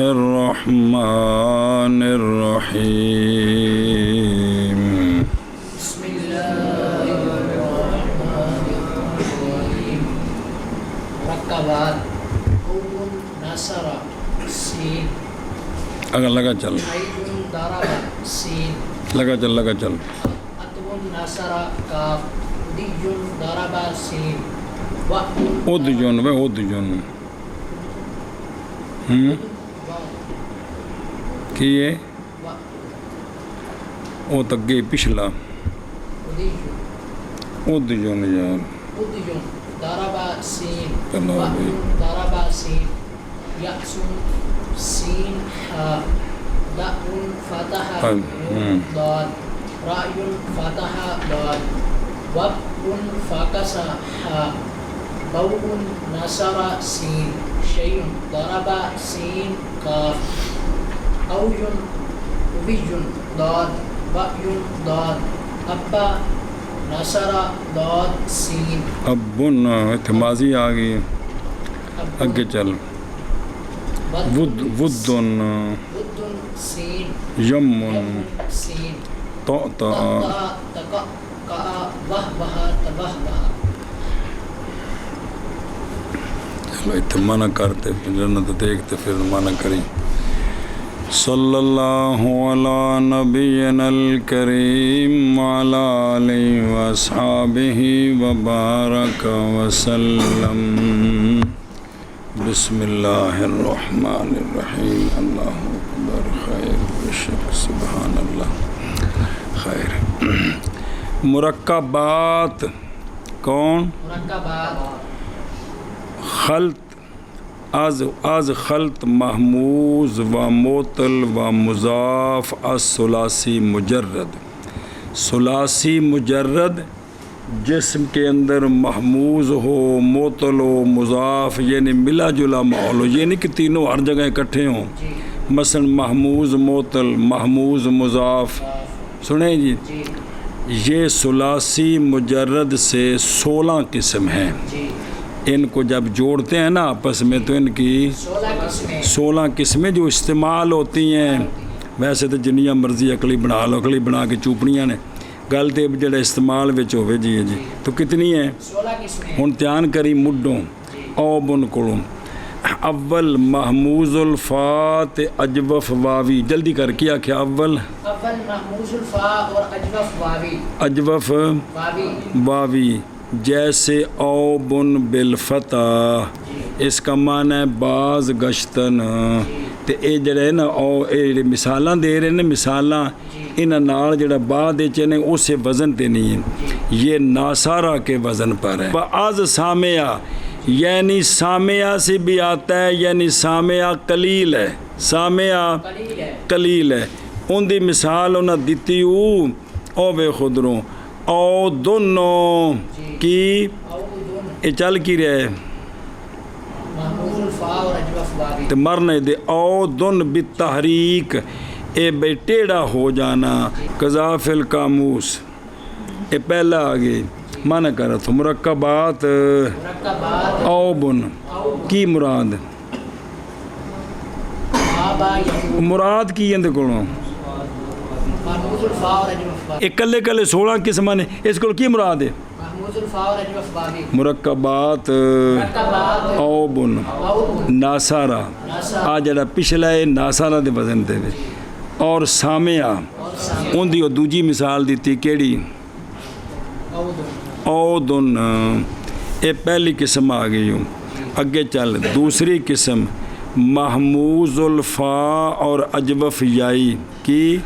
الرحمن الرحیم بسم اللہ الرحمن الرحیم رکبات اول نصر سین اگر لگا چل عید ضرب سین لگا چل اتون نصر کاف دیجن ضرب سین ادجن کی ہے او تگے پچھلا ادجن یار ضرب سین ضرب سین یأسن سین حا دأن فتح ضاد رأی فتح ضاد وبء فكس حا ضوء نصر سين شيء ضرب سين قاف أوج أبي ضاد بأي ضاد أبا نصر ضاد سين ابن ماضی آ گئی اگے چل ودن سين یمن سين طأطأ وهبه تبهبه چلو اتنے منع کرتے جنت دیکھتے پھر منع کری صلی اللہ علی نبینا الکریم وعلی آلہ واصحابہ وبارک وسلم بسم اللہ الرحمن الرحیم اللہ اکبر خیر بشک سبحان اللہ خیر مرکبات کون مرکبات خلط از خلط محموز و معطل و مضاف الثلاثی مجرد ثلاثی مجرد جسم کے اندر محموز ہو معطل ہو مضاف یعنی ملا جلا ماحول ہو یہ نہیں کہ تینوں ہر جگہ اکٹھے ہوں مثلا محموز معطل محموز مضاف سنیں جی یہ ثلاثی مجرد سے 16 قسم ہیں ان کو جب جوڑتے ہیں نا آپس میں تو ان کی 16 قسمیں جو استعمال ہوتی ہیں ویسے تو جنیاں مرضی اکلی بنا لو اکلی بنا کے چوپڑیاں نے گل تو جڑا استعمال وچ ہوے جی تو کتنی ہیں 16 قسمیں ہن دھیان کری مڈوں او بن کولوں اول محموز الفات اجوف واوی جلدی کر کے آکھیا اول محموز الفا اور اجوف واوی اجوف واوی جیسے او بن بالفتح اس کا معنی ہے باز گشتن تے اے جڑا ہے نا او اے مثالاں دے رہے نے مثالاں انہاں نال جڑا بعد وچ نے اسے وزن تے نہیں ہے یہ ناصارہ کے وزن پر ہے بعض سامعہ یعنی سامعہ سے بھی آتا ہے یعنی سامعہ قلیل ہے سامعہ قلیل ہے ان دی مثال انہاں دتی او بے خودروں او دونوں کی اے چل کی رہے محموز الفا اور اجوف واوی تے مرنے دے او دن بالتحریک اے بے ٹیڑا ہو جانا قذاف القاموس اے پہلا آگے مانا کر رہا تھا مرکبات او بن کی مراد مراد کی اندے کولوں محموز الفا اور اجوف واوی ایک کلے 16 قسم نے اس کو کی مراد ہے محموز الفا اور اجوف واوی مرکبات او بن ناصارہ آ جڑا پچھلا ہے ناصارہ دے وزن دے اور سامعہ ان دی دوجی مثال دیتی کیڑی او دن اے پہلی قسم آ گئی ہوں اگے چل دوسری قسم محموز الفا اور اجوف یائی کی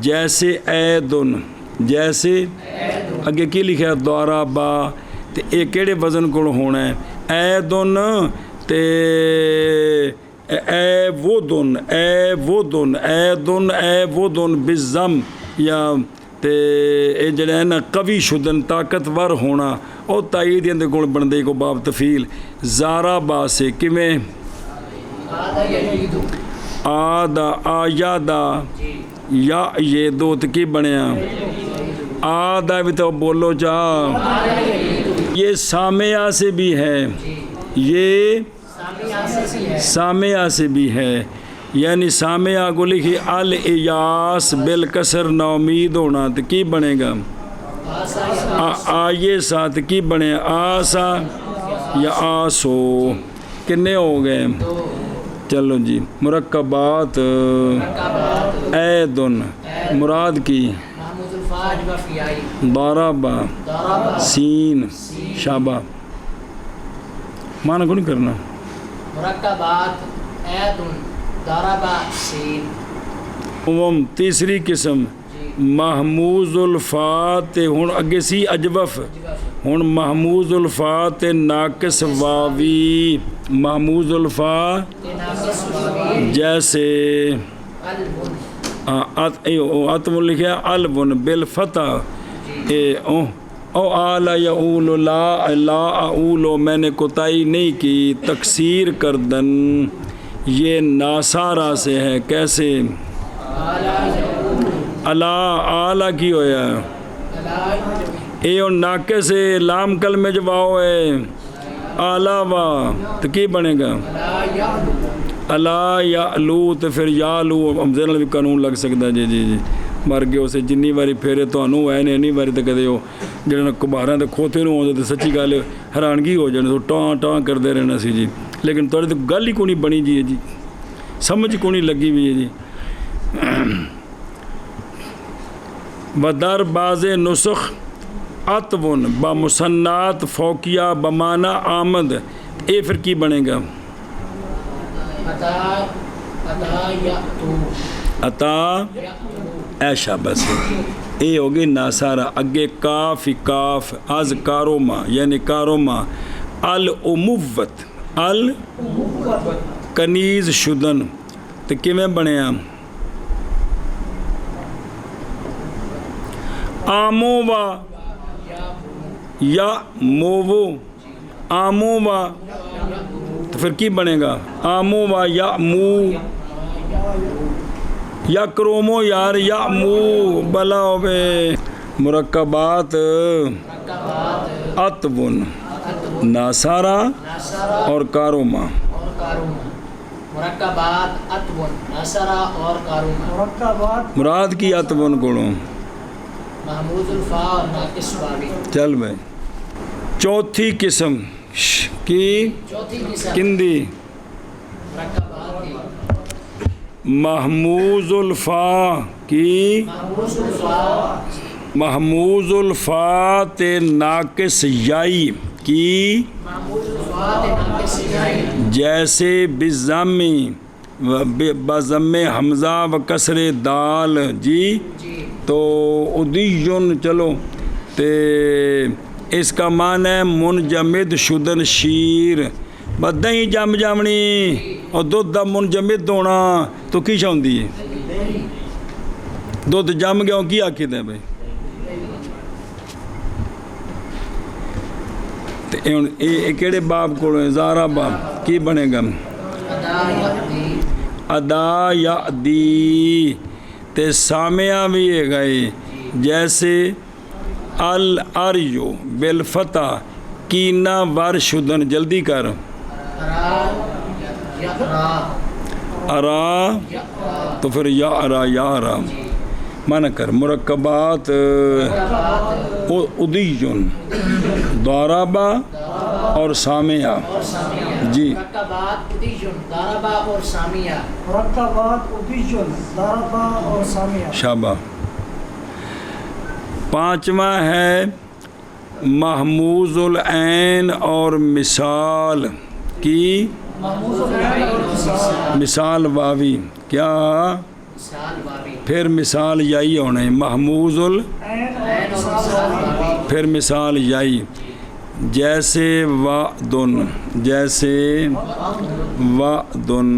جیسے اے دن جیسے اگے کی لکھا ہے دوارا با تے اے کیڑے وزن کو ہونا ہے اے دن تے اے وہ دن اے وہ دن اے دن اے وہ دن بالضم یا تے اے جڑا ہے نا قوی شدن طاقتور ہونا اور تائید اندر کول بندے کو باب تفیل زارا با سے کیویں آدا آیادا یا یہ دو کی بنیا آدا بھی تو بولو جا یہ سامعہ سے بھی ہے یہ سامعہ سے بھی ہے، یعنی سامعہ کو لکھی الیاس بالکسر ناامید ہونا تو کی بنے گا آئے ساتھ کی بنے آسا یا آسو، کنے ہو گئے؟ چلو جی، مرکبات ایدن مراد کی ضربہ سین شابہ، معنی کو نہیں کرنا، مرکبات ایدن ضربہ سین۔ تیسری قسم محموز الفات، ہن اگے سی اجوف، ہن محموز الفات ناقص واوی، محموز الفا جیسے اتم لکھا البن بالفتح او آلا یعول لا اعولو، میں نے کوتاہی نہیں کی، تکسیر کردن، یہ ناسارا سے ہے، کیسے؟ آلہ کی ہویا اے اور ناقص ہے، لام کلمہ جواؤ ہے آلاوا تو کی بنے گا الا یعلو، تو پھر یعلو زینل بھی قانون لگ سکتا، جی جی جی مر گئے اسے جنی باری پھیرے تو انہوں ہے نہیں باری تو کہتے ہو جنہوں کبھاریں تو کھوتے نوں ہوتے تو سچی گل حیرانگی ہو جانے تو ٹاں ٹاں کرتے رہنا سی جی، لیکن تھوڑی تو گل ہی کو نہیں بنی جی، جی سمجھ کو نہیں لگی ہوئی ہے جی۔ بدر باز نسخ اتون بمسنات فوقیہ بمانہ آمد، اے پھر کی بنے گا؟ عطا ایشا، بس اے ہوگی ناسارا، اگے کاف کاف از کاروما، یعنی کاروما الاموت الکنیز شدن، تو کیویں بنے ہم آمو و یا موو، آمو و تو پھر کی بنے گا آمو و یا مو، یا کرومو یار یا مو بلا ہوئے۔ مرکبات اتون ناسارا اور کاروما، مرکبات اتون ناسارا اور کاروما، مراد کی اتون گڑوں محموز الفا اور ناقص واوی۔ چل بھائی، چوتھی قسم کی کندی مرکبات کی محموز الفا کی، محموز الفا تے ناقص یائی کی، جیسے بزمی بضم حمزہ و کسر دال، جی تو ادیون، چلو تے اس کا معنی ہے منجمد شدن شیر، بدہ ہی جم جمنی اور دودھ دا منجمد ہونا تو کی چاہتی ہے؟ دودھ جم گیا کی آکھے دے بھائی؟ اے کیڑے باب کو زارا باب کی بنے گا؟ ادا یا دی، تے سامعہ بھی ہے گئے، جیسے الاریو بالفتح کینا ور شدن، جلدی کر ارا تو پھر یا ارا یا ارا مانا کر۔ مرکبات ادیون ضربہ اور سامعہ، جی مرکبات ادیون ضربہ اور سامعہ، مرکبات ادیون ضربہ اور سامعہ، شابہ۔ پانچواں ہے محموز العین اور مثال کی، مثال واوی، کیا پھر مثال یائی ہونے، محموز پھر مثال یائی، جیسے وعدن، جیسے وعدن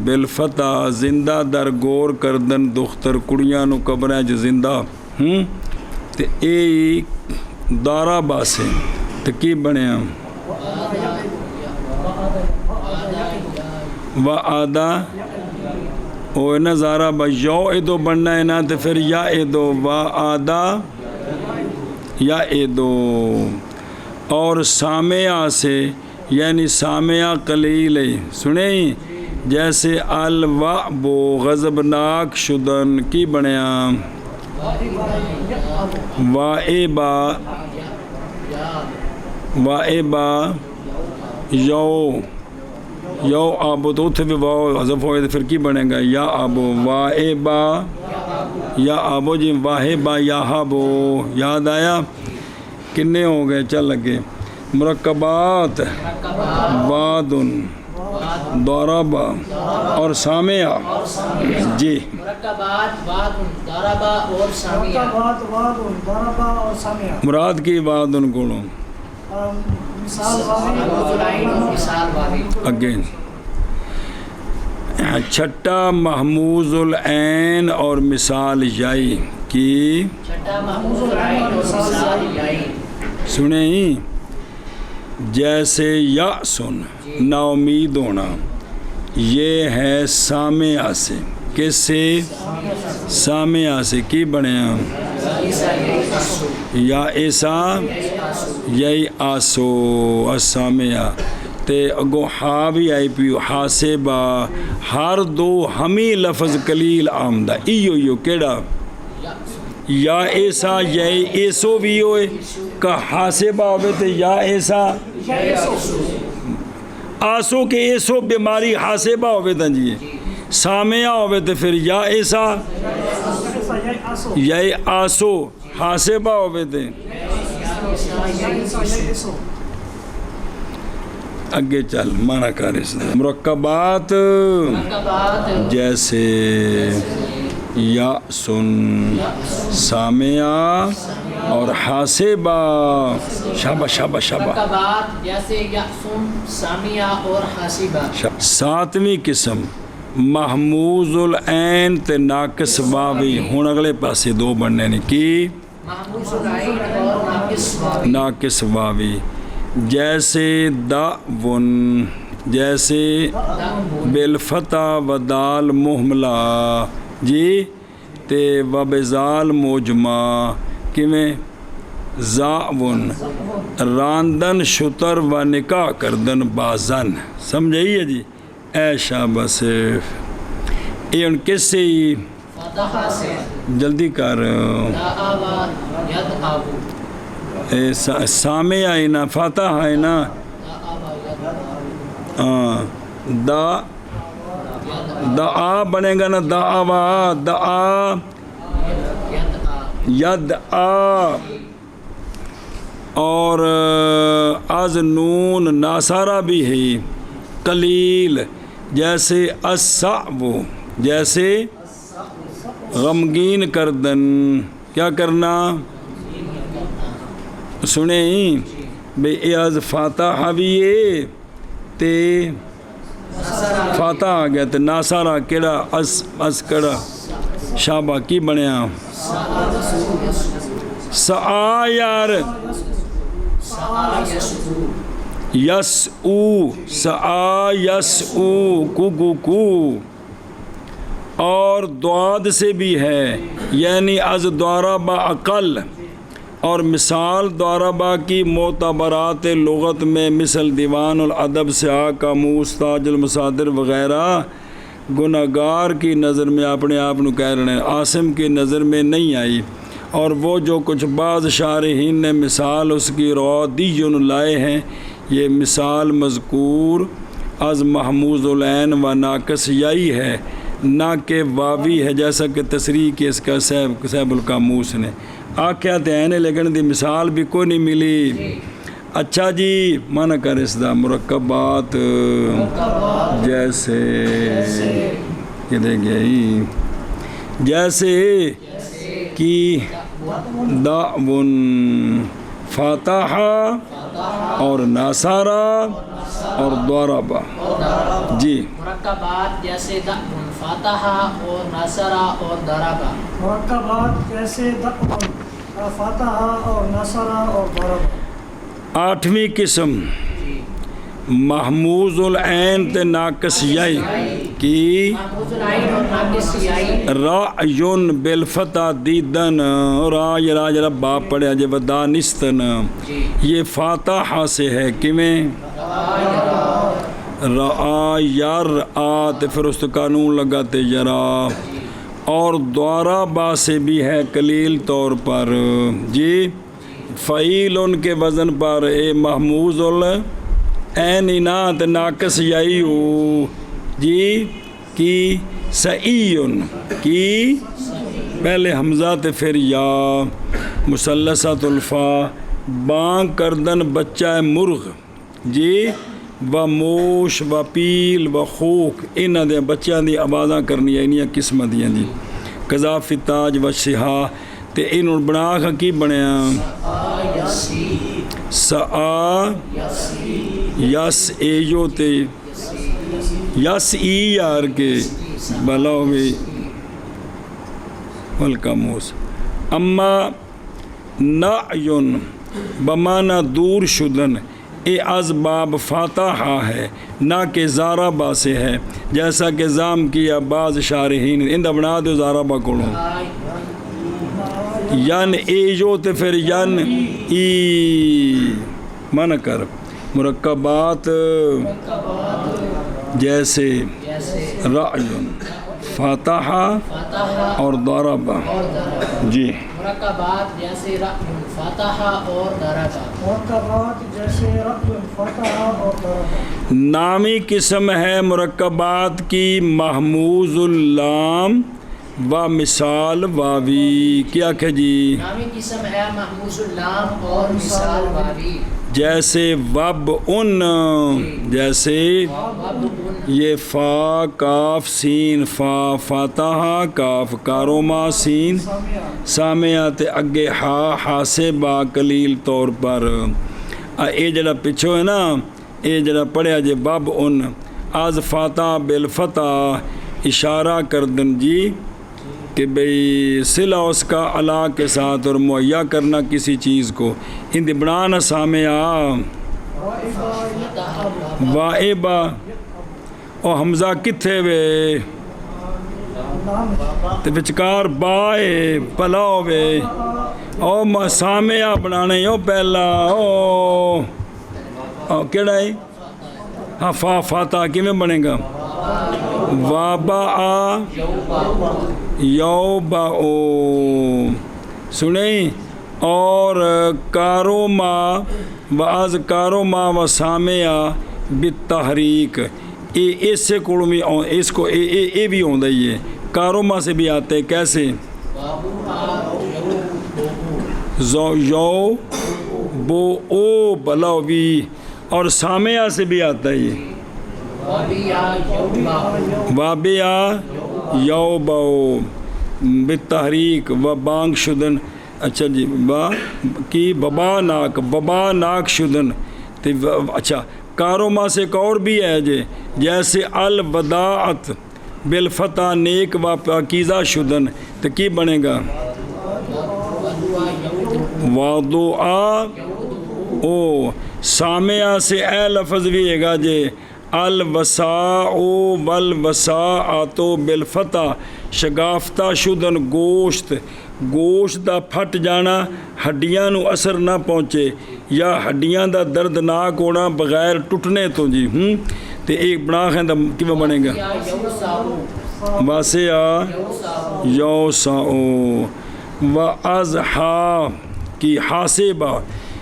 بالفتح زندہ در گور کردن دختر کڑیاں نو قبریں جو زندہ، تے اے دارا باسے تو کی بنے ہم وعدہ او نظارہ با یو ایدو بننا ہے نا، تو پھر یا ایدو وعدہ یا ایدو، اور سامعہ سے یعنی سامعہ قلیل سنیں جیسے الوعب غضبناک شدن کی بنیا وائبا یو آبو تو اتھے بھی واو حذف ہوئے تو پھر کی بنے گا یا آبو وائبا یا آبو جی واہبا یا ہابو یاد آیا کنے ہو گئے چل لگے مرکبات وادن ضربا اور سامعہ جی مرکبات واد ضربا اور سامیہ مرکبات واد ضربا اور سامیہ مراد کی وادن گنوں مثال واوی محموز العین اور مثال واوی اگین چھٹا محموز العین اور مثال یائی کی چھٹا محموز العین اور مثال یائی سنیں جیسے یأسن نا امید ہونا یہ ہے سامعہ سے کس سے سامعہ سے کی بنے یا ایسا یہی آسو السامعہ تے اگو ہا بھی آئی پیو حاسبہ ہر دو ہمیں لفظ قلیل آمدہ ایو کیڑا یا ایسا یہی ایسو بھی ہوئے کہ حاسبہ ہوئے تے یا ایسا آسو کے ایسو بیماری حاسبہ ہوئے تھا جی سامعہ ہوئے تے پھر یا ایسا یہی آسو حاسبہ ہوئے تھے اگے چل مانا کارس مرکبات جیسے یا سن سامعہ اور حاسبہ شابہ مرکبات جیسے یأسن سامیہ اور حاسبہ ساتویں قسم محموز العین تے ناقص واوی ہون اگلے پاسے دو بننے نے کی محموز العین اور ناقص واوی ناقص واوی جیسے دعون جیسے بالفتح و دال محملہ جی تے و بزال موجمہ کیویں زاون راندن شتر و نکاح کردن بازن سمجھائیے جی ایشا بس یہ ان کس سے ہی فتح سے جلدی کر دعوا ید آبو سامع آئی نا فاتح آئی نا دعا بنے گا نا دعوا دعا ید آ اور از نون ناصارہ بھی ہے قلیل جیسے الصعب جیسے غمگین کردن کیا کرنا سنیں بے از فاتح بھی ہے تے فاتح آ گیا تے ناصارہ کیڑا از کڑا شابہ کی بنیا سعا یار یس او سعا یس او کو اور دعاد سے بھی ہے یعنی از ضربہ اقل اور مثال ضربہ کی معتبرات لغت میں مثل دیوان الادب سے قاموس تاج المصادر وغیرہ گناہگار کی نظر میں اپنے آپ نو کہہ رہے ہیں عاصم کی نظر میں نہیں آئی اور وہ جو کچھ بعض شارحین نے مثال اس کی رودیون لائے ہیں یہ مثال مذکور از محموز العین و ناقص یائی ہے نہ کہ واوی ہے جیسا کہ تصریح کی اس کا صاحب القاموس نے آکھیا تے ہیں لیکن دی مثال بھی کوئی نہیں ملی اچھا جی مانا کر اس دا مرکبات جیسے کدھے گئی جیسے کی دعون فاتح اور ناصارہ اور ضربہ جی مرکبات جیسے دعون فاتح اور ناصرہ اور ضربہ مرکبات جیسے دعون فاتح اور ناصرہ اور ضربہ آٹھویں قسم محموز العین تے ناقص یائی کی محموز العین اور ناقص عین رایون بالفتح دیدن راج راج ربا پڑھا جب دانستن یہ فاتحہ سے ہے کیویں رآ یر آت پھر اس قانون لگاتے یرا اور دوارا با سے بھی ہے قلیل طور پر جی فعیل ان کے وزن پر اے محموز العین انات ناقص یائی ہو جی کی سعیون کی پہلے حمزہ تے پھر یا مثلثۃ الفا بانگ کردن بچہ مرغ جی و موش و پیل و خوک انہاں دے بچیاں دی آوازاں کرنی انہاں قسماں دیاں جی قذاف تاج و شہا تے انہوں بنا کی بنیا سآ یس ایجو تے یس ای یار کے بلاو بھی والکموس اما نعیون بمانا دور شدن اے از باب فاتحہ ہے نہ کہ زاربا سے ہے جیسا کہ زام کیا بعض شارحین اندہ بنا دو زاربا کڑوں ین ایجو تے پھر ین ای مانا کر مرکبات جیسے رعیون فاتحہ اور ضربہ جی مرکبات جیسے رعیون فاتحہ اور ضربہ مرکبات جیسے رعیون فاتحہ اور ضربہ نامی قسم ہے مرکبات کی محموز اللام و مثال واوی کیا کہ جی نامی قسم ہے محموز اللام اور مثال واوی جیسے وب ان جیسے یہ فا کاف سین فا فاتحہ کاف کاروما سین سامعات اگے ہا ہاسے با قلیل طور پر اے جڑا پچھو ہے نا اے جڑا پڑھیا جے وب ان از فاتح بالفتح اشارہ کردن جی کہ بھئی صلہ اس کا علا کے ساتھ اور مہیا کرنا کسی چیز کو اندی بنانا سامعہ وائبہ او حمزہ کتھے وے تے بچکار بائے پلاو وے او سامعہ بنانے او پہلا او کیڑا ہے ہاں فا فاتح کی میں بنے گا وابا آ یو با او سنیں اور کارو ما و از کارو ما و سامعہ بالتحریک اس سے کوڑمی اس کو اے بھی ہوندہ ہی ہے کارو ما سے بھی آتے کیسے یو بو او بلاو بھی اور سامعہ سے بھی آتا ہے وابیا یو باؤ بالتحریک و بانگ شدن اچھا جی با کی ببا ناک شدن اچھا کاروما سے ایک اور بھی ہے جی جیسے الوداعت بالفتح نیک و پاکیزہ شدن تو کی بنے گا وادعا او سامعہ سے اے لفظ بھی ہے گا جی الوساء والوساءات بالفتح شگافتہ شدن گوشت دا پھٹ جانا ہڈیاں نو اثر نہ پہنچے یا ہڈیاں دا دردناک ہونا بغیر ٹوٹنے تو جی تے ایک بنا خیندہ کیوں بنے گا واسعہ یوسعو و ازحا کی حاسبہ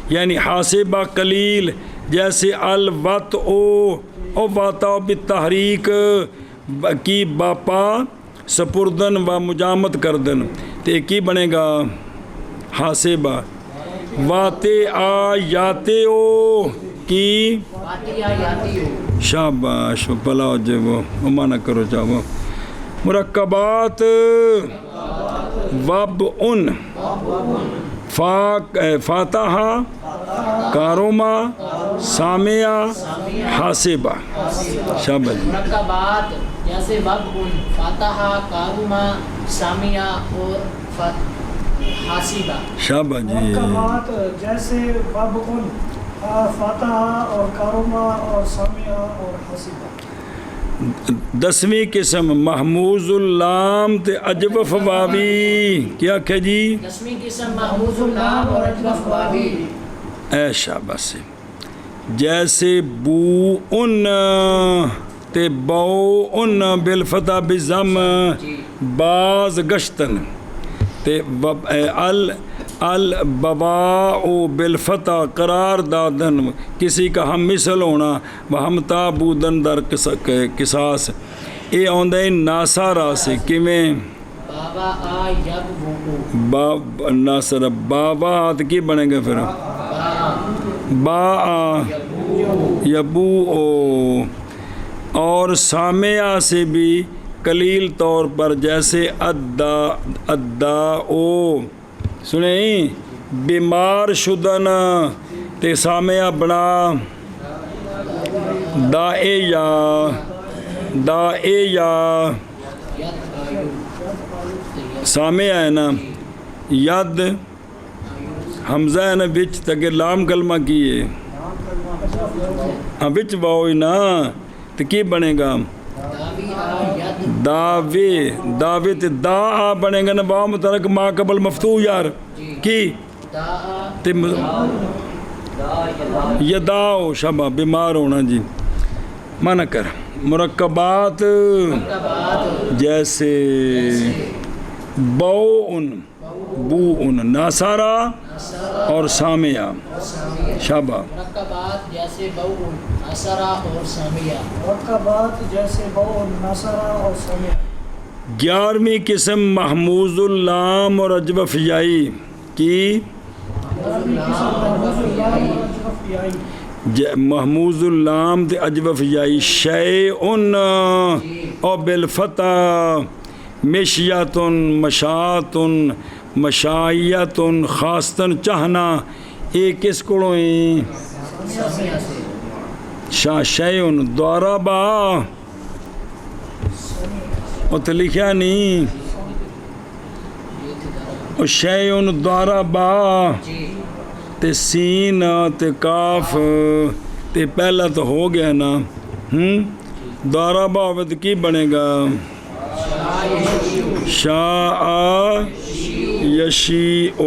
یعنی حاسبہ قلیل جیسے الوت او واتا بالتحریک کی باپا سپردن و مجامت کردن تے کی بنے گا حاسبہ واتے آ یاتے او کی شاباش پلاؤ جو مانا کرو چاہو مرکبات وب ان فاتحہ کاروما سامعہ حاسبہ شاباش مرکبات جیسے وب ان فاتحہ کاروما سامعہ اور حاسبہ شاباش جی مرکبات جیسے وب ان فاتحہ اور کاروما اور سامعہ اور حاسبہ 10ویں قسم محموز اللام تے اجوف واوی، کیا کہ جی 10ویں قسم محموز اللام اور اجوف واوی. اے شاباش. جیسے بو ان تے بو ان بالفتح بزم، باز گشتن تے البواء بالفتح قرار دادن، کسی کا ہم مثل ہونا، وہ ہم تابودن در قصاص. اے آندے ناصارہ سے کیویں بابا آ یب وقو، ناصر بابا تو کی بنے گا پھر با یبو او. اور سامعہ سے بھی قلیل طور پر، جیسے ادا او سنیں بیمار شدن تے سامعہ بنا دا اے یا سامعہ ہے نا، ید حمزہ ہے نا بچ تک لام کلمہ کیے ہاں بچ باؤ نا تو کی بنے گا داوے تے دا آ بنے گا نا، با مترک ما قبل مفتوح یار کی تے یداؤ شبہ بیمار ہونا جی. مانا کر مرکبات جیسے بو ان ناصارہ اور سامعہ، شابہ. مرکبات جیسے بو ناصرہ اور سامیہ، مرکبات جیسے بو ناصرہ اور سامیہ. 11ویں قسم محموز اللام اور اجوف یائی کی. محموز اللام تے اجوف یائی شیئن او بالفتح مشیاتن مشاعتن مشائیتن خاصتن چاہنا. ایک کس کوڑوں ہیں شیئن ضربا او تو لکھیا نہیں او شیئن ضربا تے سین تے کاف تے پہلا تو ہو گیا نا. ضربا ہوئے تو کی بنے گا شاء یشیء.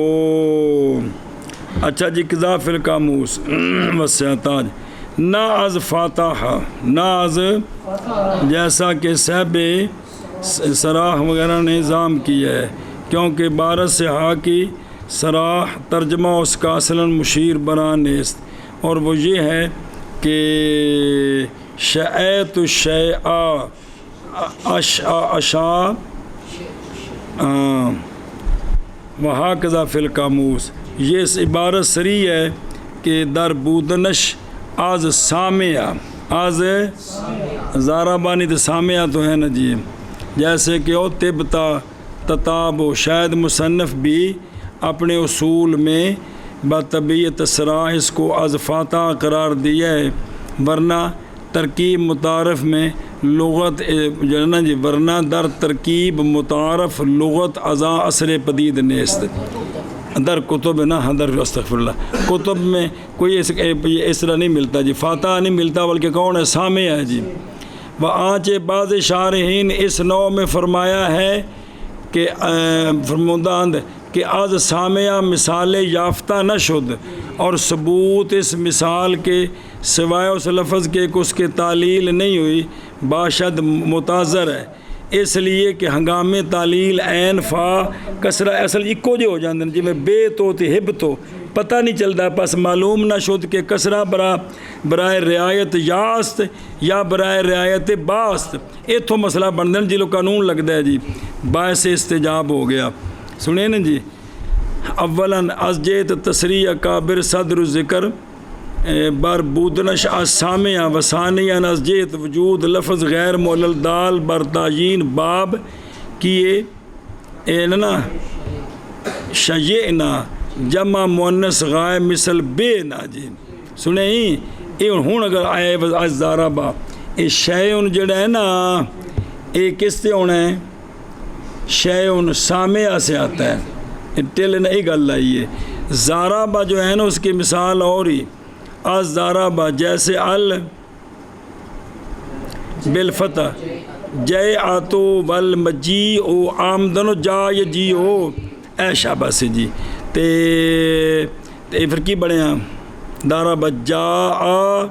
اچھا جی قضا فی القاموس وسیعتاج نا از فاتح نا از جیسا کہ صاحب سراح وغیرہ نے نظام کیا ہے، کیونکہ بارت سے ہا کی سراح ترجمہ اس کا اصلاً مشیر بران نیست، اور وہ یہ ہے کہ شعیت الشیعہ اشا وہاکذا فی القاموس. یہ اس عبارت سری ہے کہ در بودنش آز سامعہ، آز زارہ بانی تو سامعہ تو ہے نا جی. جیسے کہ او تبتا تتاب و شاید مصنف بھی اپنے اصول میں بطبیعت سراح اس کو از فاتح قرار دیا ہے، ورنہ ترکیب متعارف میں لغت جنہ جی ورنہ در ترکیب متعارف لغت ازا اثر پدید نیست. در کتب نہ در استغفر اللہ کتب میں کوئی اس طرح نہیں ملتا جی، فاتح نہیں ملتا بلکہ کون ہے سامع ہے جی. وہ آنچ بعض شارحین اس نوع میں فرمایا ہے کہ فرموداند کہ آز سامعہ مثال یافتہ نہ شد، اور ثبوت اس مثال کے سوائے اس لفظ کے اس کے تعلیل نہیں ہوئی، باشد متاثر ہے، اس لیے کہ ہنگام تعلیل عین فا کسرہ اصل اکو جو ہو جاندے جی میں بے تو تے ہب تو پتہ نہیں چلتا، پس معلوم نہ شد کہ کسرہ برائے رعایت یاست یا برائے رعایت باست. ایتھو مسئلہ بندن جی لو قانون لگتا ہے جی، باعث استجاب ہو گیا. سنیں نا جی، اولاً ازجیت تصریح کابر صدر ذکر بر بودنش اسامعہ وثانیاً ازجیت وجود لفظ غیر مولل دال بر تعیین باب کیے نا شیئنا جمع مونس غائب مثل بے نا جی. سنیں ہی ہوں اگر آئے ازدارہ با اے شیئن جڑا ہے نا اے کس سے ہونا ہے، شیئن سامعہ سے آتا ہے، ٹل نہیں گل لائیے. زارابہ جو ہے نا اس کی مثال اور ہی از زارابہ جیسے بالفتح جے آتو ول مجی او آمدن جا یجی او اے شاباش جی تے پھر کی بنیا دارا بجا آ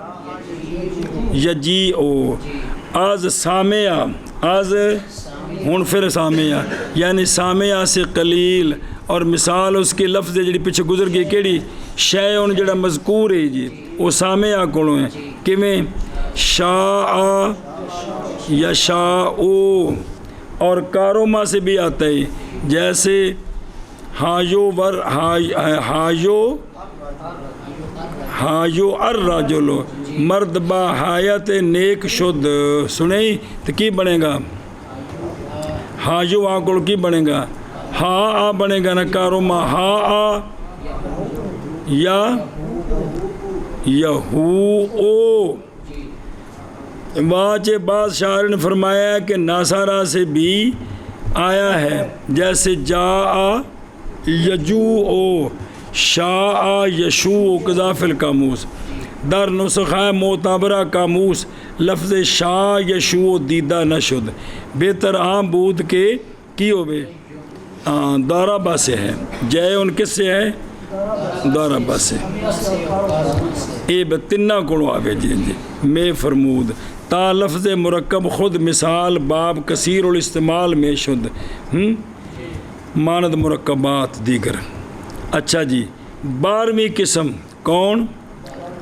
یجی او آز سامعہ آز ہن پھر سامعہ یعنی سامعہ سے قلیل اور مثال اس کے لفظ جڑی پیچھے گزر گئی کیڑی شے ان جڑا مذکور ہے جی وہ سامعہ کولوں ہے کیویں شاء یشاء اور کاروما سے بھی آتا ہے جیسے ہایو الرجل مرد با حیات نیک شد سنیں تو کی بنے گا ہایو آ کو کی بنے گا ہا آ بنے گا نا کاروما ہا آ یا یہو او واجہ بعض شاعر نے فرمایا کہ ناصارہ سے بھی آیا ہے جیسے جا آ یجو او شاء یشو قذاف القاموس در نسخہ معتبرہ قاموس لفظ شاء یشو دیدہ نشد بہتر عام بود کے کی ہوئے دارابہ سے ہے جے ان کس سے ہے دارابہ سے اے بتنہ کنو آوے جی میں فرمود تا لفظ مرکب خود مثال باب کثیر الاستعمال میں شد ماند مرکبات دیگر اچھا جی 12ویں قسم کون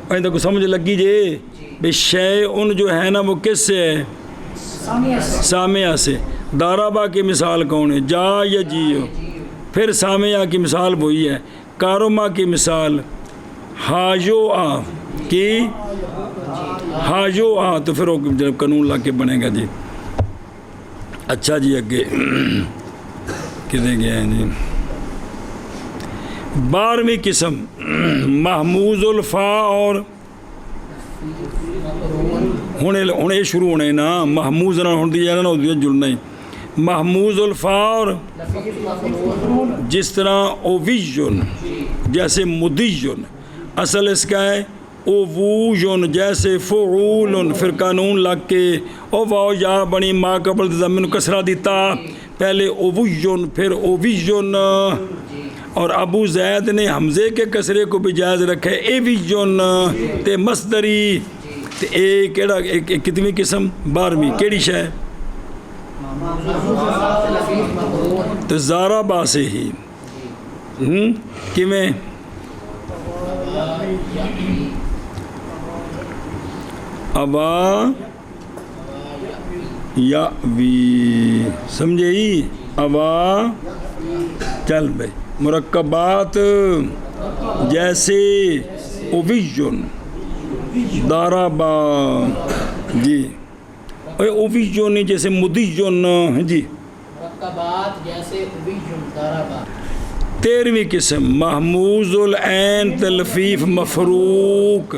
آئندہ کو سمجھ لگی جی بے شے ان جو ہے نا وہ کس سے ہے سامعہ سے دارابہ کی مثال کون ہے جا یا جیو پھر سامعہ کی مثال وہی ہے کاروما کی مثال ہاجو آ کی ہاجو آ تو پھر وہ جب قانون لا کے بنے گا جی اچھا جی اگے کدھے گئے ہیں جی 12ویں قسم محموز الفا اور ہونے شروع ہونے نا محموز نہ ہونے دیا نا جڑنا ہی محموز الفا اور جس طرح اوویجن جیسے مدیجن اصل اس کا ہے اوووجن جیسے فعولن پھر قانون لگ کے او واو یا بنی ما قبل زمین کسرہ دیتا پہلے اوویجن پھر اوویجن اور ابو زید نے حمزے کے کسرے کو بھی جائز رکھے ایویجن تے مصدری تے اے کیڑا کتنی قسم 12ویں کیڑی شے تو زارابہ سے ہی کیویں ابا یا وی سمجھے ہی ابا چل بھائی مرکبات جیسے اوویجن دارابا جی اوویجن جیسے مدیجن جی مرکبات جیسے اوویجن دارابا 13ویں قسم محموز العین تلفیف مفروق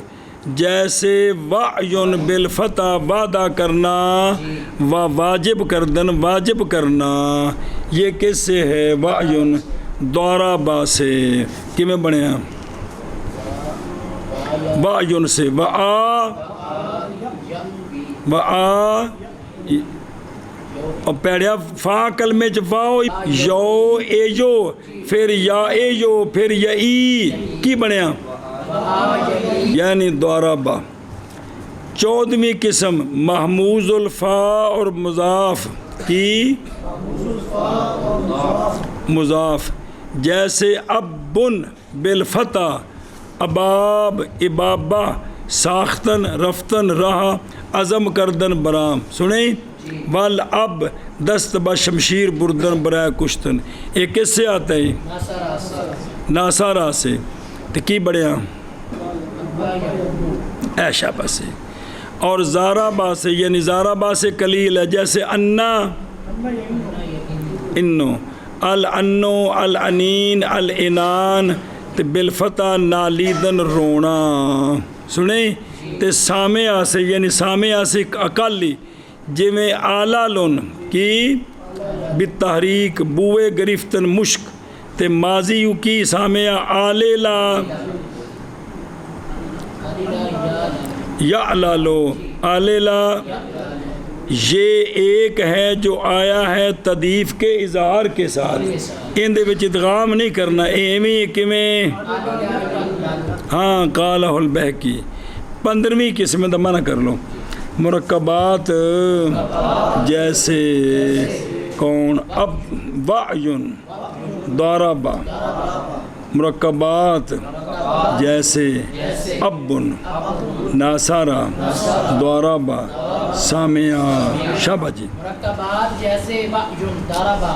جیسے وعیٌ بالفتح وعدہ کرنا و واجب کردن واجب کرنا یہ کس سے ہے وعیٌ دارابہ سے کیویں بنیا وعیٌ سے وعا اور پیڑیا فا کلمے چ واو یو اے یو پھر یا اے یو پھر یا ای کی بنیا یعنی دارابہ 14ویں قسم محموز الفا اور مضاف کی مضاف جیسے ابن بالفتح اباب ابابہ ساختن رفتن رہا عزم کردن برام سنیں وال اب دست بشمشیر بردن برائے کشتن ایک کس سے آتا ہے ناصارہ سے تو کی بڑھیا ایشابہ سے اور زارابہ سے یعنی زارابہ سے قلیل ہے جیسے انا انو الانو الانین الانان تے بالفتح نالیدن رونا سنیں تے سامعہ سے یعنی سامعہ سے اقلی جی میں آلالن کی بالتحریک بوئے گرفتن مشک تے ماضی کی سامعہ آلیلا یا علالو آلیلا یہ ایک ہے جو آیا ہے تدیف کے اظہار کے ساتھ، ان دے وچ ادغام نہیں کرنا، ایویں کیویں ہاں قالہ البہقی۔ 15ویں قسم دا منع کر لو، مرکبات جیسے کون، اب وعیٌ ضربہ، مرکبات جیسے اب ناصرہ ضربہ سامعہ شبہ جی۔ مرکبات جیسے وعیٌ ضربہ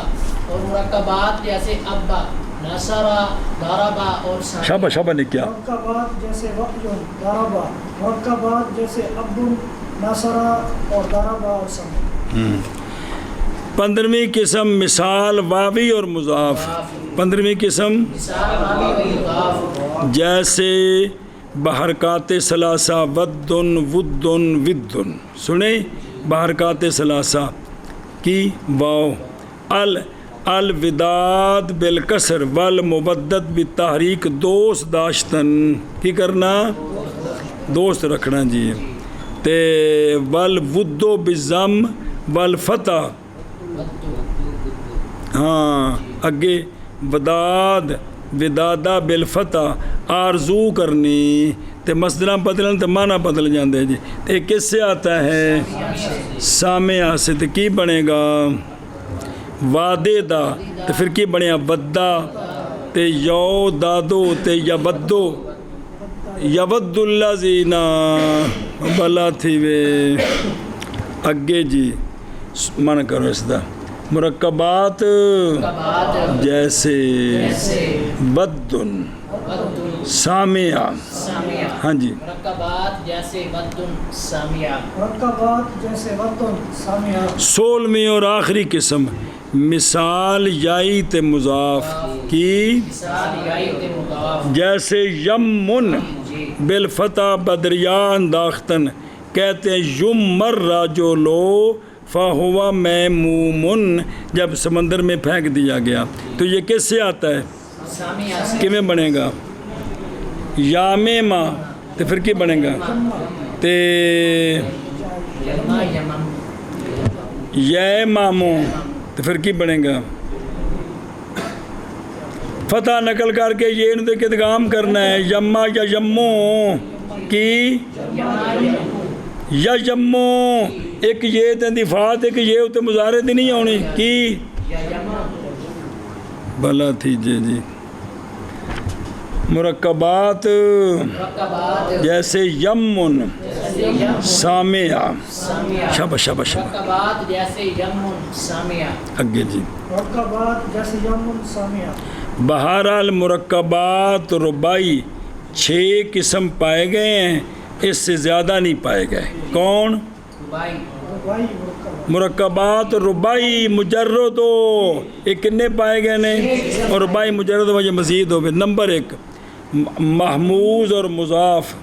اور مرکبات جیسے ابا نصرہ ضربہ اور شبہ شبہ نے کیا، مرکبات جیسے وقیٌ ضربہ، مرکبات جیسے اب نصرہ اور ضربہ اور سمع۔ 15ویں قسم مثال واوی اور مضاف۔ 15ویں قسم مثال واوی و مضاف جیسے بحرکات ثلاثہ ودن ودن ودن، سنیں بحرکات ثلاثہ کی واو، الوداد بالکسر والمبدد بالتحریک، دوست داشتن کی کرنا، دوست رکھنا جی، تے والودو بالضم والفتح، ہاں اگے وداد ودادہ بالفتح، آرزو کرنی، تے مصدر بدلن تے معنی بدل جاندے جی، تے کس سے آتا ہے، سامع سے، تے کی بنے گا وعدے دا، تے پھر کی بنیا ودا، تے یو دادو تے یودو، یود الذین بلا تھی وے، اگے جی منع کرو اس دا، مرکبات جیسے بدن سامعہ، ہاں جی، مرکبات جیسے ودن سامعہ، مرکبات جیسے وقیٌ سامعہ۔ 16ویں اور آخری قسم مثال یائی تے مضاف کی، مثال یائی تے مضاف جیسے یمن بالفتح بدریا انداختن، کہتے ہیں یم مرہ جو لو فہوا میمومن، جب سمندر میں پھینک دیا گیا، تو یہ کس سے آتا ہے، سامعہ سے، کیویں بنے گا، یامما، تو پھر کی بنے گا، تے یما یمم، یہ مامو، تو پھر کی بنے گا، فتح نقل کر کے یہ ان کے ادغام کرنا ہے، یما یا یمو کی، یا یمو، ایک یہ تے دفات، ایک یہ تے مظاہرے دی نہیں ہونی کی، بھلا تھی جی جی۔ مرکبات مرکبات جیسے یمن سامعہ، شبہ شبہ شبہ، مرکبات جیسے یمن سامعہ، اگے جی، مرکبات جیسے یمن سامعہ۔ بہرحال مرکبات ربائی 6 قسم پائے گئے ہیں، اس سے زیادہ نہیں پائے گئے، کون، ربائی، ربائی مرکبات، مرکبات ربائی مجرد ہو، یہ کنے پائے گئے نے، اور ربائی مجرد وجہ مزید ہو گئے۔ نمبر 1 محموز اور مضاف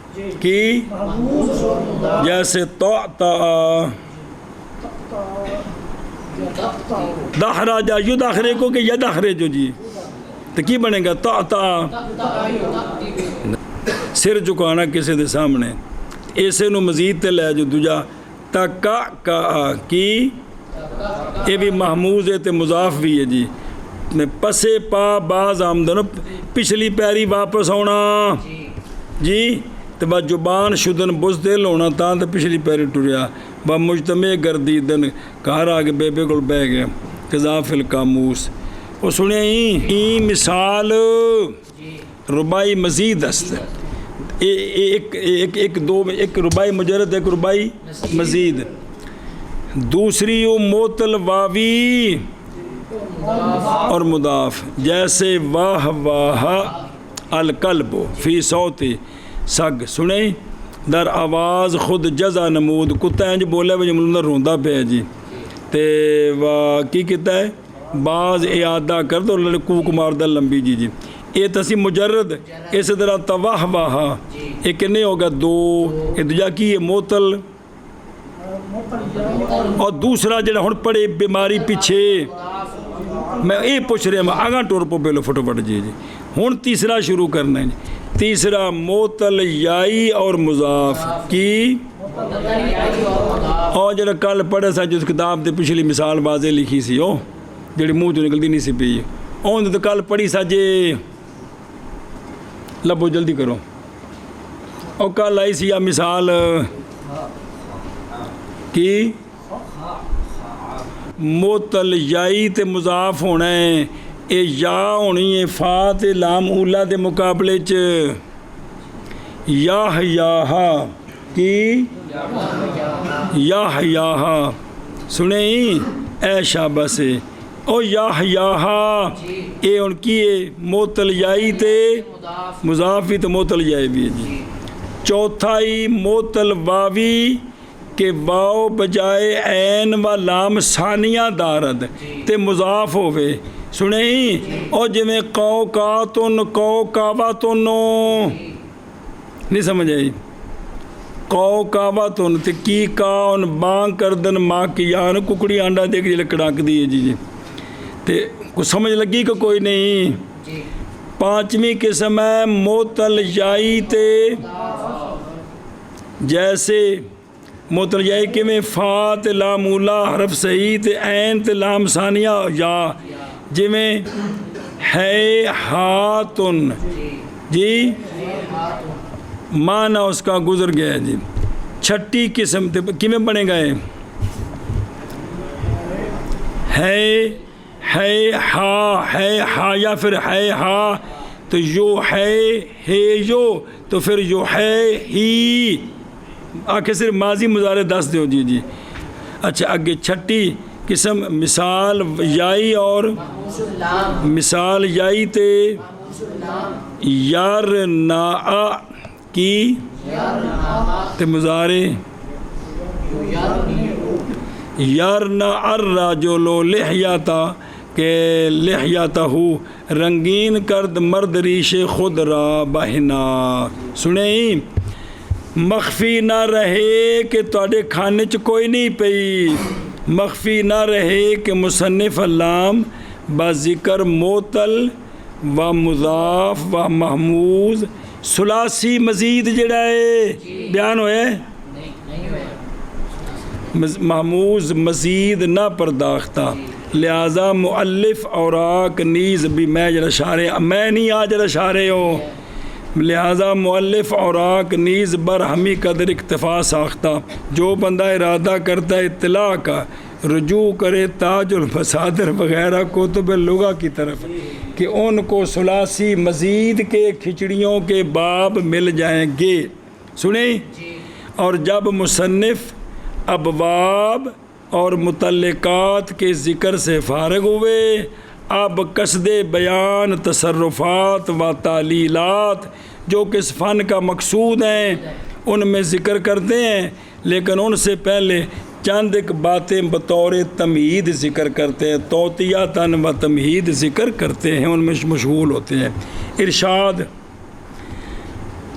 کی، محموز اور مضاف، جیسے دخراجہ یدخرے کو کہ یدخرے جو جی، تو کی بنے گا سر جھکانا کسی دے سامنے، ایسے نو مزید تے لے جو دوجا تکا کا کی، یہ بھی محموز ہے تے مضاف بھی ہے جی، پسے پا باز آمدن، پچھلی پیری واپس ہونا جی، تو با زبان شدن بزدل ہونا تاں تے پچھلی پیری ٹریا، با مجتمع گردیدن کہر آگے بے بے گل بہ گیا، قذاف القاموس، وہ سنیں این مثال ربائی مزید است، ایک ربائی مجرد، ایک ربائی مزید، دوسری معطل واوی اور مضاف، جیسے واہ واہ القلب فی صوت سگ، سنیں در آواز خود جزا نمود، کتا انج بولے وہ جملہ روندا پہ جی، تے کی کہتا ہے بعض اعادہ کر دو کوک ماردہ لمبی جی جی، یہ تسی مجرد، اسی طرح تواہ واہ، یہ کنے ہوگا 2، یہ دوجا کی ہے معطل، اور دوسرا جڑا ہن پڑے بیماری پیچھے، میں یہ پوچھ رہا ہوں آگاں ٹور پو پہلو فٹو فٹ جی جی، ہن تیسرا شروع کرنا ہے جی. تیسرا معطل یائی اور مضاف کی اور جڑا کل پڑھا سا جس کتاب تے پچھلی مثال واضح لکھی سی او جڑی منہ چوں نکلتی نہیں سی پئی اون تے کل پڑھی سا جے لبو جلدی کرو او کل آئی سی مثال کی معطل یائی تے مضاف ہونا ہے اے یا ہونی ہے فا تے لام اولا دے مقابلے چ یا یاہا کی یا یاہا سنیں اے شاباش سے او یا یاہا اے ان کی معطل یائی تے مضاف بھی تو معطل یائی بھی ہے جی. چوتھائی معطل واوی کہ واو بجائے عین و لام ثانیہ دارد تے مضاف ہوئے سنیں او جی میں قو کاتن قو کعباتن نہیں سمجھ آئی قو کعباتن تے کی کاؤن بانگ کردن ماں کی یان ککڑی آنڈا دے کے لکڑاک دیئے جی تے کچھ سمجھ لگی کہ کوئی نہیں. پانچویں قسم ہے معطل یائی تے جیسے معطل یائی کے میں فا تے لام اولا حرف صحیح تے عین تے لام ثانیہ یا جی میں ہے ہاتن جی معنی اس کا گزر گیا جی. چھٹی قسم تے کیویں بنے گئے ہے ہا یا پھر ہے ہا تو یو ہے یو تو پھر یو ہے ہی آخر صرف ماضی مضارع دس دیو جی جی. اچھا اگے چھٹی قسم مثال یائی اور مثال یائی تے یار نا کی تے مضارع یار نا الرجل لحیاتا کہ لحیاتا ہو رنگین کرد مرد ریش خود را بہنا. سنیں مخفی نہ رہے کہ تواڈے کھانے چ کوئی نہیں پئی مخفی نہ رہے کہ مصنف علام با ذکر معطل و مضاف و محموز ثلاثی مزید جڑا ہے بیان ہوئے محموز مزید نہ پرداختہ لہذا مؤلف اوراق نیز بھی میں جڑا شارع میں نہیں آ جڑا شارع ہو لہذا مؤلف اوراق نیز برہمی قدر اکتفا ساختہ جو بندہ ارادہ کرتا ہے اطلاع کا رجوع کرے تاج المصادر وغیرہ کتب لغہ کی طرف کہ ان کو ثلاثی مزید کے کھچڑیوں کے باب مل جائیں گے. سنیں اور جب مصنف ابواب اور متعلقات کے ذکر سے فارغ ہوئے اب قصد بیان تصرفات و تعلیلات جو کہ اس فن کا مقصود ہیں ان میں ذکر کرتے ہیں لیکن ان سے پہلے چند ایک باتیں بطور تمہید ذکر کرتے ہیں توطیاتاً و تمہید ذکر کرتے ہیں ان میں مشغول ہوتے ہیں. ارشاد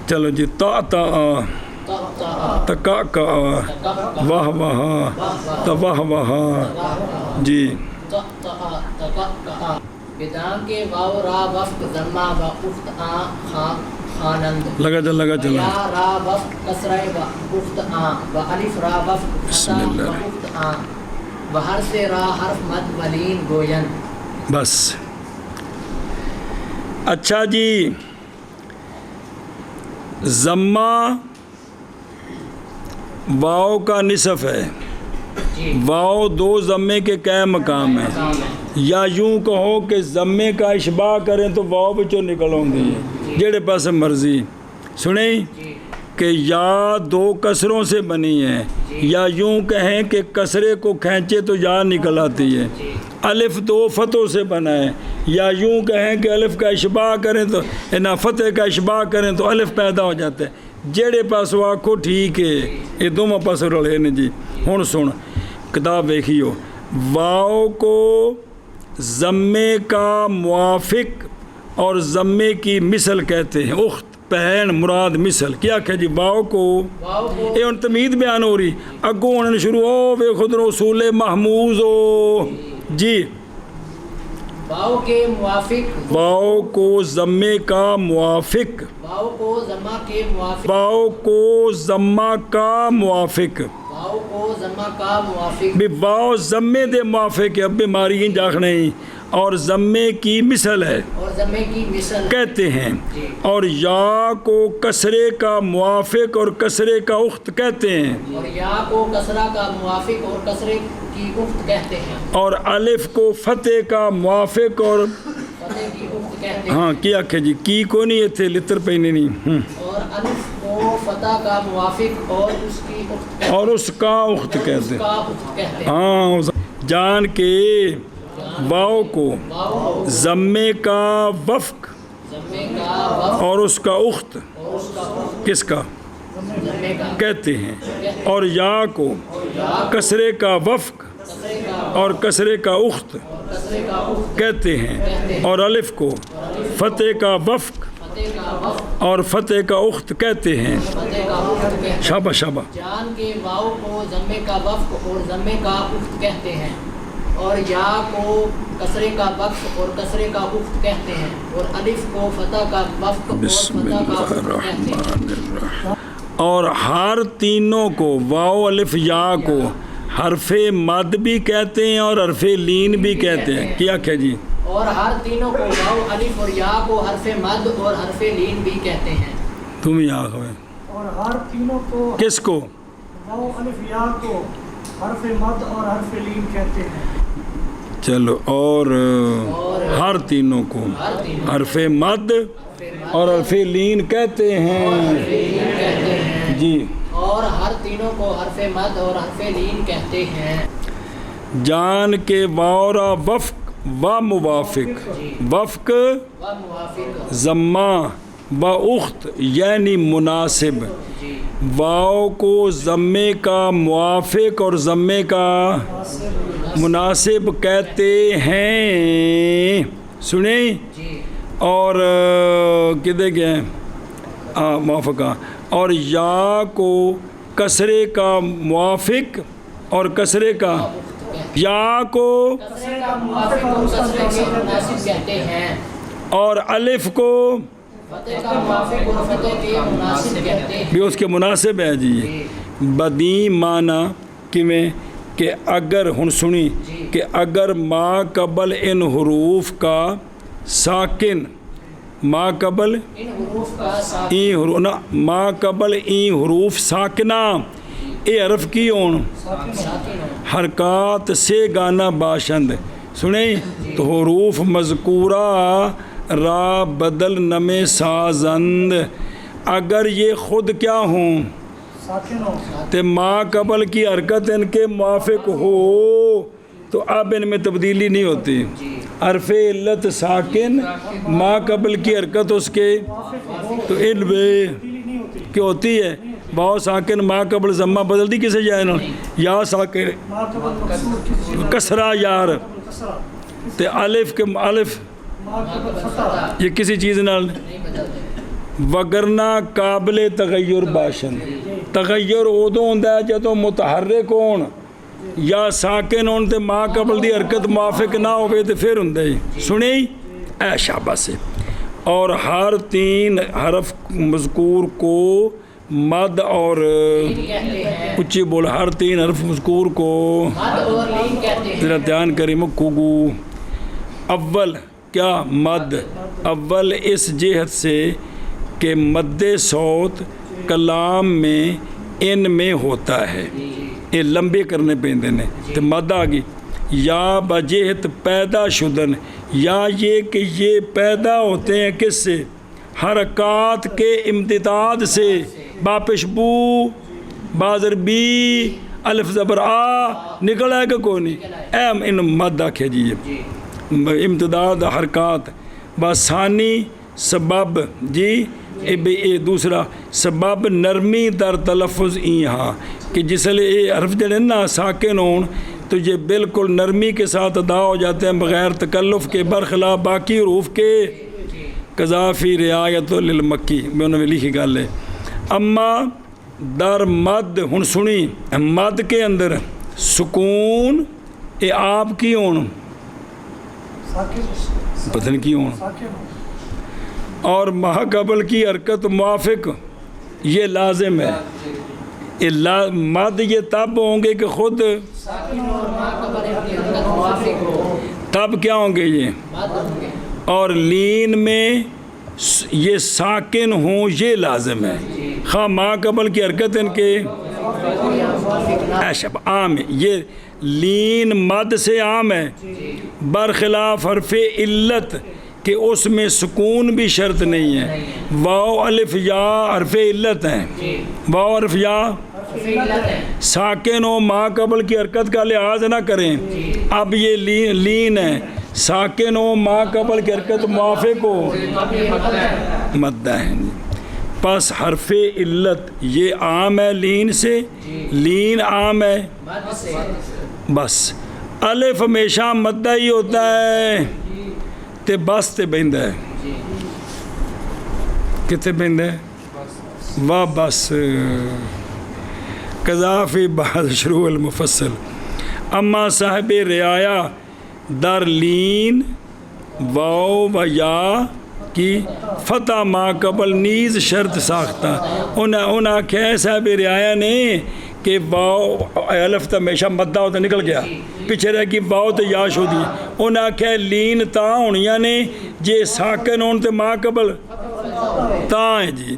چلو جی تا تا تکا کا واہ واہ تواہ واہ جی بدان کے واو را وفق ضمہ و افت آن خانند لگا چل یا را وفق کسرہ و افت آن و الف را وفق خطا و افت آن و حرف را حرف مد ولین گوین. بس اچھا جی ضمہ واو کا نصف ہے واو دو ضمے کے کئے مقام ہیں یا یوں کہو کہ ضمے کا اشباع کریں تو واو بچوں نکلوں گی جڑے پاس مرضی. سنیں کہ یا دو کسروں سے بنی ہے یا یوں کہیں کہ کسرے کو کھینچے تو یا نکل آتی ہے. الف دو فتحوں سے بنا ہے یا یوں کہیں کہ الف کا اشباع کریں تو نہ فتح کا اشباع کریں تو الف پیدا ہو جاتا ہے. جڑے پاس آکھو ٹھیک ہے یہ دونوں پاس رلے نے جی. ہن سن کتاب دیکھیو واو کو ضمے کا موافق اور ضمے کی مثل کہتے ہیں. اخت بہن مراد مثل کیا کہ جی واو کو یہ ان تمید بیان ہو رہی اگوں ہونے شروع ہو بے خود اصول محموز ہو جی واو کے موافق واؤ کو ضمے کا موافق واو کو ضمہ کے موافق واؤ کو ضمہ کا موافق واو کو ضمہ کا موافق بھی واؤ ضمے دے موافق ہے، اب بیماری جاکھنے اور ضمے کی مثل ہے اور ضمے کی مثل کہتے ہیں، جی اور یا کو کسرے کا موافق اور کسرے کا اخت کہتے ہیں، اور یا کو کسرہ کا موافق اور کسرے کی اخت کہتے ہیں اور الف کو فتح کا موافق اور فتح کی اخت کہتے ہیں ہاں کیا کہ جی کی کو نہیں تھے لتر پہنے نہیں اور الف کو فتح کا موافق اور اس کی اخت کہتے اور اس کا اخت ہیں کہتے اس ہیں کا اخت کہتے ہیں ہاں جان کے واؤ کو واو ضمے کا وفق ضمے کا وف اور اس کا اخت اور اس کا اخت کس کا ضمے کا کہتے ہیں، اور یا کو کسرے کا وفق کسرے کا اور کسرے کا اخت اور کسرے کا اخت کہتے ہیں، اور الف کو فتح کا وفق فتح کا وف اور فتح کا اخت کہتے ہیں، فتح کا اخت کہتے ہیں شاباش شاباش جان کے واو کو ضمے کا وفق اور ضمے کا اخت کہتے ہیں، اور یا کو کسرے کا وقف اور کسرے کا اخت کہتے ہیں، اور الف کو فتح کا وفق اور بسم فتح کا اللہ اخت کہتے ہیں الرحمن الرحیم۔ اور ہر تینوں کو واو الف یا کو حرف مد بھی کہتے ہیں اور حرف لین بھی کہتے ہیں، کیا کہ جی اور ہر تینوں کو واو الف اور یا کو حرف مد اور حرف لین بھی کہتے ہیں تم ہی آخ ہوئے اور ہر تینوں کو کس کو واو الف یا کو حرف مد اور حرف لین کہتے ہیں چلو اور ہر تینوں کو ہر تینوں حرف مد اور حرف لین کہتے ہیں کہتے ہیں جی اور ہر تینوں کو حرف مد اور حرف لین کہتے ہیں جان کے واورا وفق و موافق وفق و موافق ضمہ و اخت یعنی مناسب جی واؤ کو ضمے کا موافق اور ضمے کا مناسب کہتے ہیں، سنیں جی اور کدے گئے موافقہ، اور یا کو کسرے کا موافق اور کسرے کا یا کو کسرے کا موافق اور کسرے کے مناسب کہتے ہیں اور الف کو فتح کا موافق اور فتح کے مناسب کہتے ہیں بھی اس کے مناسب ہے جی بدی معنی کیویں کہ اگر ہن سنی کہ اگر ما قبل ان حروف کا ساکن ما قبل ان حروف کا ساکن این حروف نا ما قبل این حروف ساکنہ اے حرف کی ہون ساکن ہو حرکات سے گانا باشند سنیں تو حروف مذکورہ را بدل نمے سازند اگر یہ خود کیا ہوں ساکن ہو تو ما قبل کی حرکت ان کے موافق ہو تو اب ان میں تبدیلی نہیں ہوتی حرف علت ساکن ما قبل کی حرکت اس کے تو ان میں نہیں ہوتی کیا ہوتی ہے واو ساکن ما قبل ضمہ بدل دی کسے جائے نا یا ساکن ما قبل مقصور کی جگہ کسرہ یار کسرہ تے الف کے الف ما قبل فتح یہ کسی چیز نال نہیں بدلتے وگرنا قابل تغیر باشن تغیر ادو ہوندا ہے جدوں متحرک ہون یا ساکن ہون تے ما قبل دی حرکت موافق نہ ہوئے تے پھر ہوندا ہے سنی اے شاباش سے اور ہر تین حرف مذکور کو مد اور کہتے ہیں اچھی بول ہر تین حرف مذکور کو مد اور لین کہتے ہیں ذرا دھیان کریں مکوگو اول کیا مد اول اس جہت سے کہ مد صوت کلام میں ان میں ہوتا ہے یہ لمبے کرنے پیندے نے تو مد آ گئی یا بجہت پیدا شدن یا یہ کہ یہ پیدا ہوتے ہیں کس سے حرکات کے امتداد سے باپش بو بازر بی الف زبر آ نکل آئے گا کوئی نہیں ایم ان مد آکھے جی امتداد حرکات باسانی سبب جی اے دوسرا سبب نرمی در تلفظ یہاں کہ جس لئے حرف جڑے نا ساکن ہون تو یہ بالکل نرمی کے ساتھ ادا ہو جاتے ہیں بغیر تکلف کے برخلاف باقی حروف کے قذافی رعایت للمکی میں انہوں نے لکھی گل ہے اما در مد ہن سنی مد کے اندر سکون اے آپ کی ہون پتہ نہیں کیوں. اور ماہ قبل کی حرکت موافق یہ لازم ہے. مد یہ تب ہوں گے کہ خود تب کیا ہوں گے یہ, اور لین میں یہ ساکن ہوں یہ لازم ہے. خواہ ماہ قبل کی حرکت ان کے عام ہے, یہ لین مد سے عام ہے, برخلاف حرف علت کہ اس میں سکون بھی شرط نہیں ہے. واو الف یا حرف علت ہیں, واو حرف یا ساکن ہو ماہ قبل کی حرکت کا لحاظ نہ کریں. اب یہ لین ہے, ساکن ہو ماہ قبل کی حرکت موافق ہو مدہ ہے. پس حرف علت یہ عام ہے لین سے, لین عام ہے بس. الف ہمیشہ مدہ ہی ہوتا ہے تے بس تے بہندہ ہے. کتے بہندہ ہے واہ بس. قذافی بعد شروع المفصل. اما صاحب رعایا در لین واو و یا کی فتح ما قبل نیز شرط ساختہ. انہیں آکھا صاحب رعایا نے کہ واو الف تا ہمیشہ مدہ ہوتا نکل گیا, پیچھے رہ گی واو تے یا شو دی. انہیں آکھا لین تا ہونیاں نے جے ساکن ہون تے ما قبل تا ہے جی.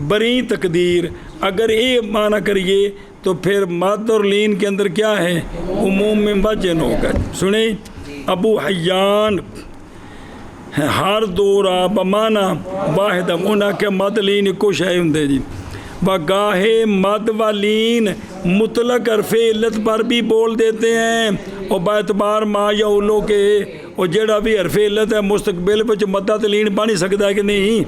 بری تقدیر اگر یہ معنی کریے تو پھر مد اور لین کے اندر کیا ہے عموم میں وجہ ہوگا. سنیں ابو حیان ہر دو را بمانا واحد انہا کہ مد لین کو شے ہوندے جی. وگاہے مد و لین مطلق حرف علت پر بھی بول دیتے ہیں اور باعتبار ما یا اولو کے, اور جڑا بھی حرف علت ہے مستقبل وچ مدہ تے لین بانی سکتا ہے کہ نہیں.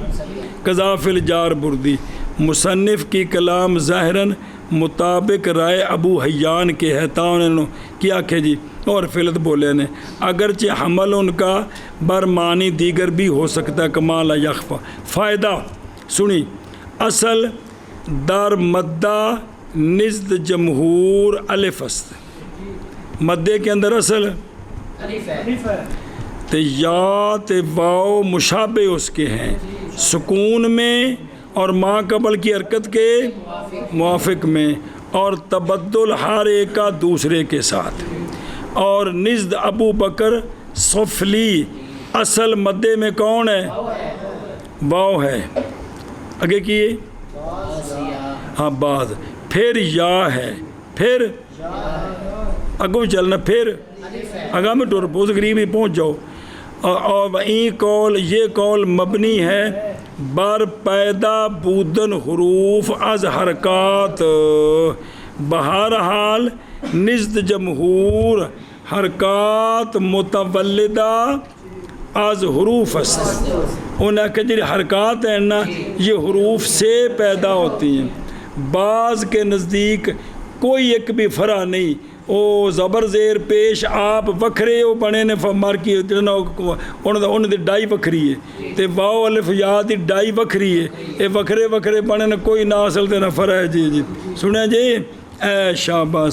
قذاف الجار بردی مصنف کی کلام ظاہراً مطابق رائے ابو حیان کے ہے. تا انہوں نے کیا کہ جی اور فلت بولے نے اگرچہ حمل ان کا برمانی دیگر بھی ہو سکتا ہے کمال یخفا. فائدہ سنی اصل در مدہ نزد جمہور الف است. مدے کے اندر اصل تے یا تے واو مشابہ اس کے ہیں سکون میں اور ما قبل کی حرکت کے موافق میں, اور تبدل ہر ایک کا دوسرے کے ساتھ. اور نزد ابو بکر سفلی اصل مدے میں کون ہے واو ہے, آگے کیے ہاں بعد, پھر یا ہے, پھر اگوں چلنا, پھر اگاں میں ٹور بہت قریب ہی پہنچ جاؤ. اور این قول یہ قول مبنی ہے بر پیدا بودن حروف از حرکات. بہرحال نزد جمہور حرکات متولدہ از حروف است. انہیں کہ جو حرکات ہیں نا یہ حروف سے پیدا ہوتی ہیں. بعض کے نزدیک کوئی ایک بھی فرع نہیں, او زبر زیر پیش آپ وکھرے او بنے نے مار کی انہوں دی ڈائی وکھری ہے تے واو الف یا دی ڈائی وکھری ہے. اے وکھرے وکھرے بنے نے کوئی نہ اصل تے نہ فرع ہے. جی جی سنیں جی اے شاباش.